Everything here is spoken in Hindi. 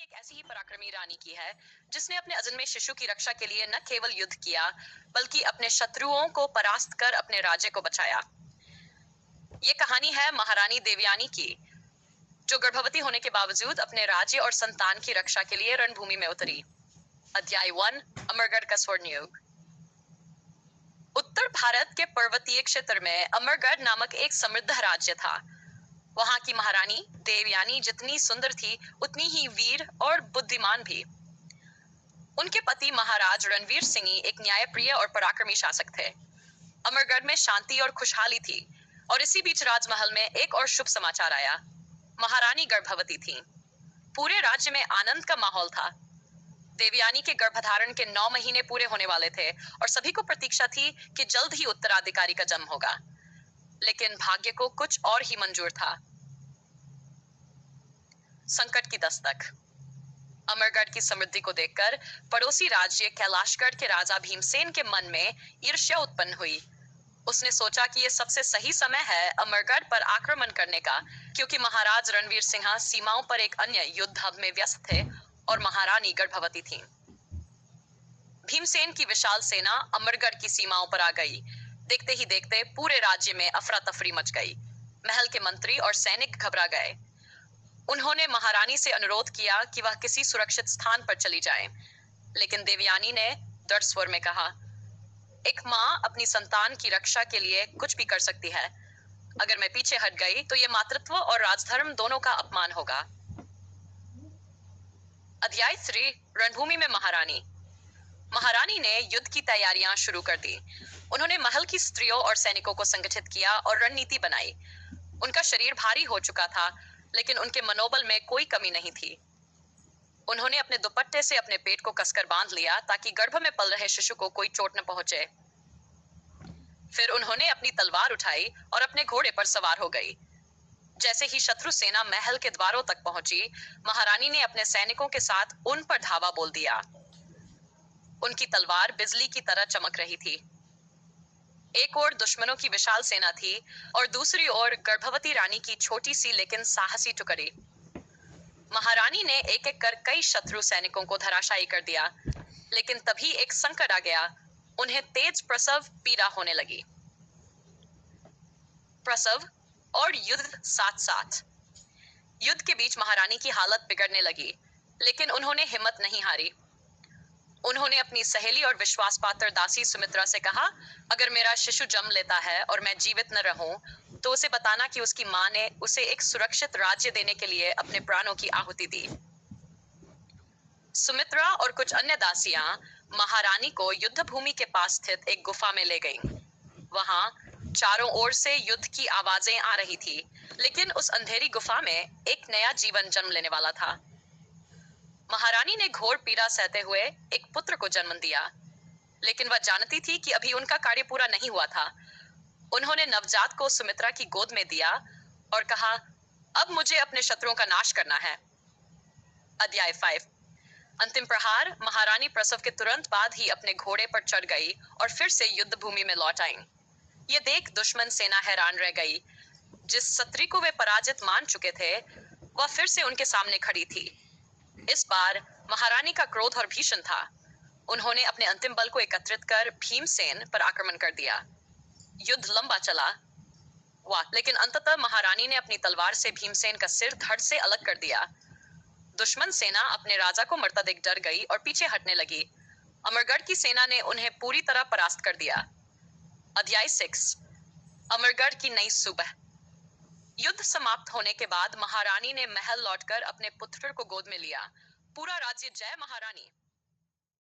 एक ऐसी ही पराक्रमी रानी की है जिसने अपने अजन्मे शिशु की रक्षा के लिए न केवल युद्ध किया बल्कि अपने शत्रुओं को परास्त कर अपने राज्य को बचाया। ये कहानी है महारानी देवयानी की, जो गर्भवती होने के बावजूद अपने राज्य और संतान की रक्षा के लिए रणभूमि में उतरी। अध्याय 1, अमरगढ़ का स्वर्ण युग। उत्तर भारत के पर्वतीय क्षेत्र में अमरगढ़ नामक एक समृद्ध राज्य था। वहां की महारानी देवयानी जितनी सुंदर थी उतनी ही वीर और बुद्धिमान भी। उनके पति महाराज रणवीर सिंह एक न्यायप्रिय और पराक्रमी शासक थे। अमरगढ़ में शांति और खुशहाली थी और इसी बीच राजमहल में एक और शुभ समाचार आया। महारानी गर्भवती थी। पूरे राज्य में आनंद का माहौल था। देवयानी के गर्भधारण के 9 महीने पूरे होने वाले थे और सभी को प्रतीक्षा थी कि जल्द ही उत्तराधिकारी का जन्म होगा। लेकिन भाग्य को कुछ और ही मंजूर था। संकट की दस्तक। अमरगढ़ की समृद्धि को देखकर पड़ोसी राज्य कैलाशगढ़ के राजा भीमसेन के मन में ईर्ष्या उत्पन्न हुई। उसने सोचा कि यह सबसे सही समय है अमरगढ़ पर आक्रमण करने का, क्योंकि महाराज रणवीर सिंह सीमाओं पर एक अन्य युद्ध में व्यस्त थे और महारानी गर्भवती थी। भीमसेन की विशाल सेना अमरगढ़ की सीमाओं पर आ गई। देखते ही देखते पूरे राज्य में अफरा तफरी मच गई। महल के मंत्री और सैनिक घबरा गए। उन्होंने महारानी से अनुरोध किया कि वह किसी सुरक्षित स्थान पर चली जाए, लेकिन देवयानी ने दृढ़ स्वर में कहा, एक माँ अपनी संतान की रक्षा के लिए कुछ भी कर सकती है। अगर मैं पीछे हट गई तो यह मातृत्व और राजधर्म दोनों का अपमान होगा। अध्याय 3, रणभूमि में महारानी। महारानी ने युद्ध की तैयारियां शुरू कर दी। उन्होंने महल की स्त्रियों और सैनिकों को संगठित किया और रणनीति बनाई। उनका शरीर भारी हो चुका था, लेकिन उनके मनोबल में कोई कमी नहीं थी। उन्होंने अपने दुपट्टे से अपने पेट को कसकर बांध लिया ताकि गर्भ में पल रहे शिशु को कोई चोट न पहुंचे। फिर उन्होंने अपनी तलवार उठाई और अपने घोड़े पर सवार हो गई। जैसे ही शत्रु सेना महल के द्वारों तक पहुंची, महारानी ने अपने सैनिकों के साथ उन पर धावा बोल दिया। उनकी तलवार बिजली की तरह चमक रही थी। एक ओर दुश्मनों की विशाल सेना थी और दूसरी ओर गर्भवती रानी की छोटी सी लेकिन साहसी टुकड़ी। महारानी ने एक एक कर कई शत्रु सैनिकों को धराशायी कर दिया, लेकिन तभी एक संकट आ गया। उन्हें तेज प्रसव पीड़ा होने लगी। प्रसव और युद्ध साथ साथ। युद्ध के बीच महारानी की हालत बिगड़ने लगी, लेकिन उन्होंने हिम्मत नहीं हारी। उन्होंने अपनी सहेली और विश्वास पात्र दासी सुमित्रा से कहा, अगर मेरा शिशु जन्म लेता है और मैं जीवित न रहूं, तो उसे बताना कि उसकी मां ने उसे एक सुरक्षित राज्य देने के लिए अपने प्राणों की आहुति दी। सुमित्रा और कुछ अन्य दासियां महारानी को युद्ध भूमि के पास स्थित एक गुफा में ले गईं। वहां चारों ओर से युद्ध की आवाजें आ रही थी, लेकिन उस अंधेरी गुफा में एक नया जीवन जन्म लेने वाला था। महारानी ने घोर पीड़ा सहते हुए एक पुत्र को जन्म दिया, लेकिन वह जानती थी कि अभी उनका कार्य पूरा नहीं हुआ था। उन्होंने नवजात को सुमित्रा की गोद में दिया और कहा, अब मुझे अपने शत्रुओं का नाश करना है। अध्याय 5, अंतिम प्रहार। महारानी प्रसव के तुरंत बाद ही अपने घोड़े पर चढ़ गई और फिर से युद्ध भूमि में लौट आईं। ये देख दुश्मन सेना हैरान रह गई। जिस सत्री को वे पराजित मान चुके थे, वह फिर से उनके सामने खड़ी थी। इस बार महारानी का क्रोध और भीषण था। उन्होंने अपने अंतिम बल को एकत्रित कर भीमसेन पर आक्रमण कर दिया। युद्ध लंबा चला, लेकिन अंततः महारानी ने अपनी तलवार से भीमसेन का सिर धड़ से अलग कर दिया। दुश्मन सेना अपने राजा को मरता देख डर गई और पीछे हटने लगी। अमरगढ़ की सेना ने उन्हें पूरी तरह परास्त कर दिया। अध्याय 6, अमरगढ़ की नई सुबह। युद्ध समाप्त होने के बाद महारानी ने महल लौटकर अपने पुत्र को गोद में लिया। पूरा राज्य जय महारानी।